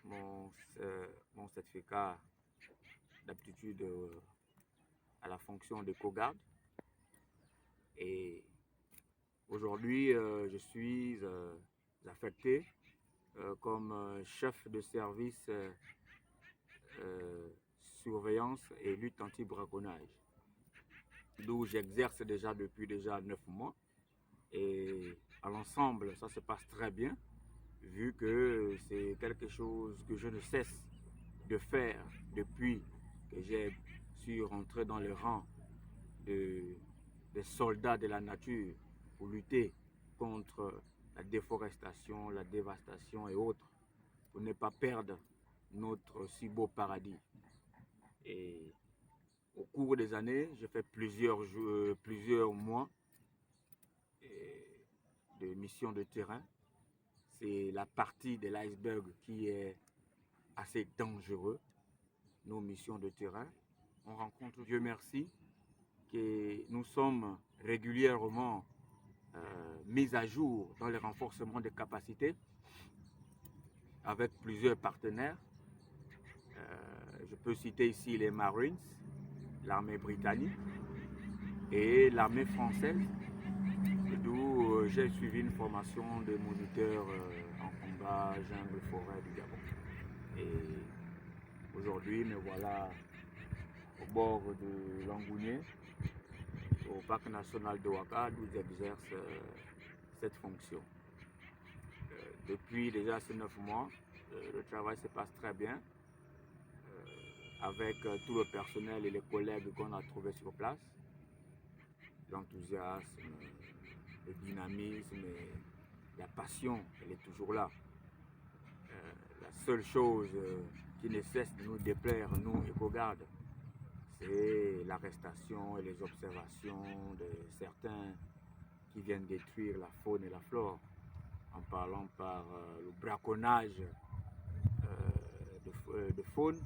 mon certificat d'aptitude à la fonction de co-garde. Et aujourd'hui, je suis affecté comme chef de service surveillance et lutte anti-braconnage, d'où j'exerce depuis 9 mois. Et à l'ensemble, ça se passe très bien, vu que c'est quelque chose que je ne cesse de faire depuis que j'ai su rentrer dans les rangs des soldats de la nature pour lutter contre la déforestation, la dévastation et autres, pour ne pas perdre notre si beau paradis. Et au cours des années, j'ai fait plusieurs mois de missions de terrain. C'est la partie de l'iceberg qui est assez dangereux, nos missions de terrain. On rencontre, Dieu merci, que nous sommes régulièrement mis à jour dans le renforcement des capacités avec plusieurs partenaires. Je peux citer ici les Marines, l'armée britannique et l'armée française, d'où j'ai suivi une formation de moniteur en combat jungle forêt du Gabon. Et aujourd'hui, me voilà au bord de Langounier, au parc national de Ouaka, d'où j'exerce cette fonction. Depuis déjà ces 9 mois, le travail se passe très bien avec tout le personnel et les collègues qu'on a trouvés sur place. L'enthousiasme, le dynamisme et la passion, elle est toujours là. La seule chose qui ne cesse de nous déplaire, nous, éco-gardes, c'est l'arrestation et les observations de certains qui viennent détruire la faune et la flore, en parlant par le braconnage de faune,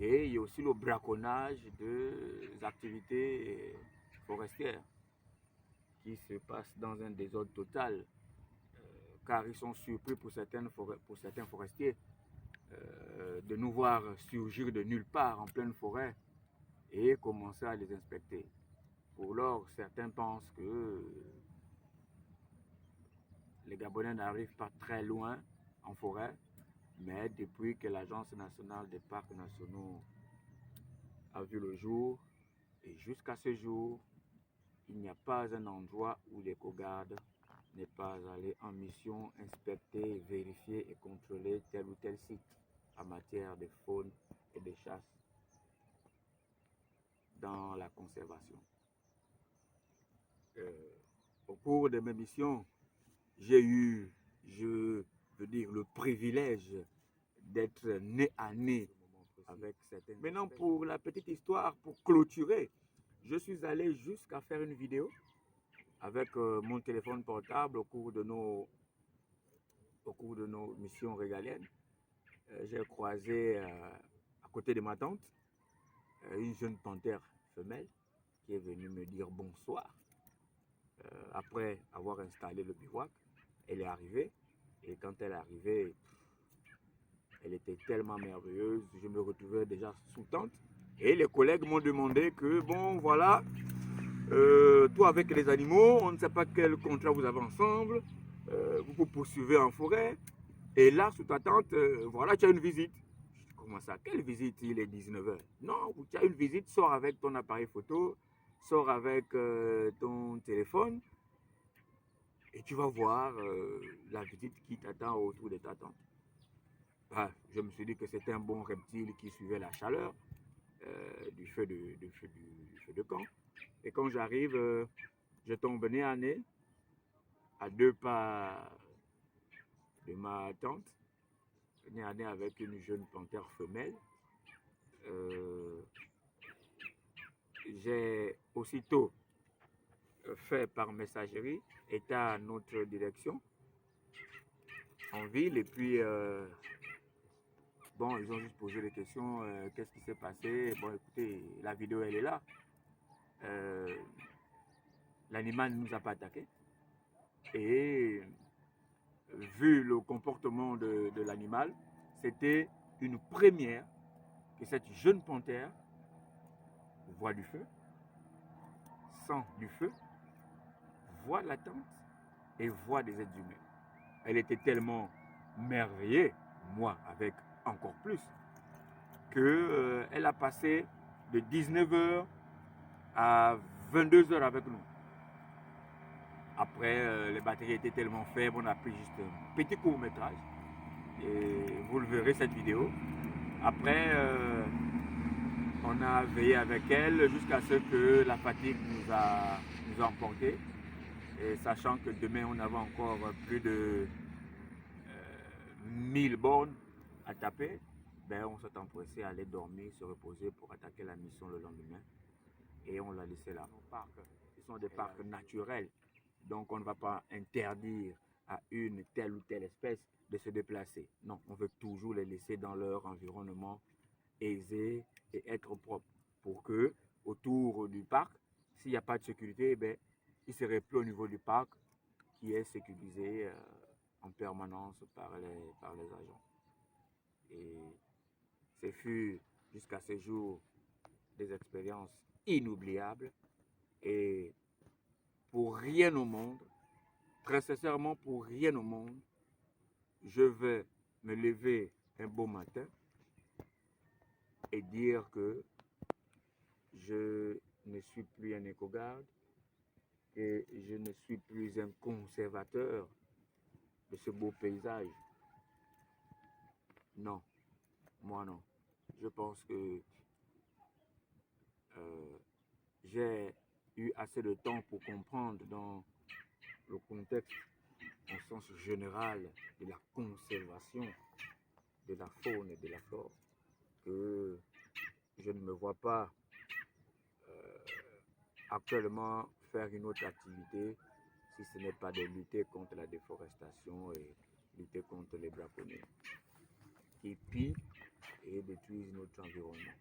et il y a aussi le braconnage des activités forestières qui se passent dans un désordre total, car ils sont surpris pour certains forestiers de nous voir surgir de nulle part en pleine forêt et commencer à les inspecter. Pour lors, certains pensent que les Gabonais n'arrivent pas très loin en forêt, mais depuis que l'Agence nationale des parcs nationaux a vu le jour, et jusqu'à ce jour, il n'y a pas un endroit où l'éco-garde n'est pas allé en mission inspecter, vérifier et contrôler tel ou tel site en matière de faune et de chasse dans la conservation. Au cours de mes missions, j'ai eu, je veux dire, le privilège d'être nez à nez avec certaines. Maintenant, pour la petite histoire, pour clôturer, je suis allé jusqu'à faire une vidéo avec mon téléphone portable au cours de nos missions régaliennes. J'ai croisé à côté de ma tante une jeune panthère femelle qui est venue me dire bonsoir. Après avoir installé le bivouac, elle est arrivée, et quand elle est arrivée, elle était tellement merveilleuse, je me retrouvais déjà sous tente, et les collègues m'ont demandé que bon voilà, toi avec les animaux, on ne sait pas quel contrat vous avez ensemble, vous vous poursuivez en forêt, et là sous ta tente, voilà, tu as une visite. Je dis, comment ça, quelle visite? Il est 19h. Non, tu as une visite, sors avec ton appareil photo, sors avec ton téléphone, et tu vas voir la visite qui t'attend autour de ta tente. Ah, je me suis dit que c'était un bon reptile qui suivait la chaleur du feu de camp. Et quand j'arrive, je tombe nez à nez, à 2 pas de ma tante, nez à nez avec une jeune panthère femelle. J'ai aussitôt fait par messagerie état à notre direction en ville, et puis bon, ils ont juste posé des questions, qu'est-ce qui s'est passé? Bon, écoutez, la vidéo elle est là. L'animal ne nous a pas attaqué, et vu le comportement de l'animal, c'était une première que cette jeune panthère voit du feu, sent du feu, voit la tente et voit des êtres humains. Elle était tellement merveillée, moi avec encore plus, qu'elle a passé de 19h à 22h avec nous. Après, les batteries étaient tellement faibles, on a pris juste un petit court-métrage. Et vous le verrez cette vidéo. Après, on a veillé avec elle jusqu'à ce que la fatigue nous a emportés. Et sachant que demain, on avait encore plus de 1000 bornes à taper, ben, on s'est empressé à aller dormir, se reposer pour attaquer la mission le lendemain. Et on l'a laissé là. Ce sont des parcs naturels. Donc, on ne va pas interdire à une telle ou telle espèce de se déplacer. Non, on veut toujours les laisser dans leur environnement aisé et être propre pour que, autour du parc, s'il n'y a pas de sécurité, ben, il ne serait plus au niveau du parc qui est sécurisé en permanence par les agents. Et ce fut jusqu'à ce jour des expériences inoubliables et pour rien au monde, très sincèrement pour rien au monde, je vais me lever un beau matin et dire que je ne suis plus un éco-garde et je ne suis plus un conservateur de ce beau paysage. Non, moi non. Je pense que j'ai eu assez de temps pour comprendre dans le contexte, au sens général, de la conservation de la faune et de la flore, que je ne me vois pas actuellement faire une autre activité si ce n'est pas de lutter contre la déforestation et lutter contre les braconniers qui pillent et détruisent notre environnement.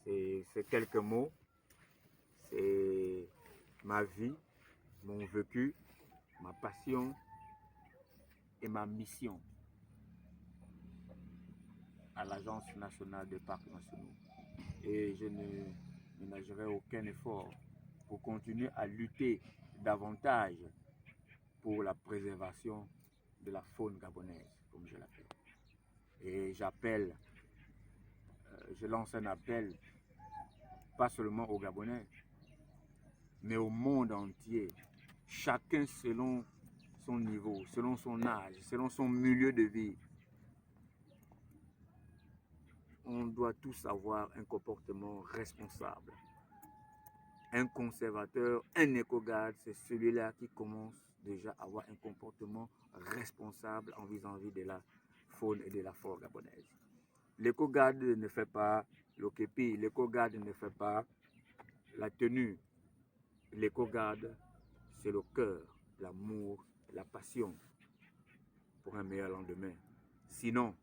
C'est quelques mots, c'est ma vie, mon vécu, ma passion et ma mission à l'Agence nationale des parcs nationaux. Et je ne ménagerai aucun effort pour continuer à lutter davantage pour la préservation de la faune gabonaise, comme je l'appelle. Et j'appelle, je lance un appel, pas seulement aux Gabonais, mais au monde entier, chacun selon son niveau, selon son âge, selon son milieu de vie. On doit tous avoir un comportement responsable. Un conservateur, un éco-garde, c'est celui-là qui commence déjà à avoir un comportement responsable en vis-à-vis de la faune et de la flore gabonaise. L'éco-garde ne fait pas le képi, l'éco-garde ne fait pas la tenue. L'éco-garde, c'est le cœur, l'amour, la passion pour un meilleur lendemain. Sinon,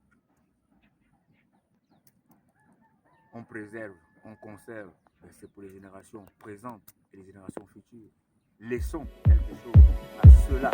on préserve, on conserve, c'est pour les générations présentes et les générations futures. Laissons quelque chose à ceux-là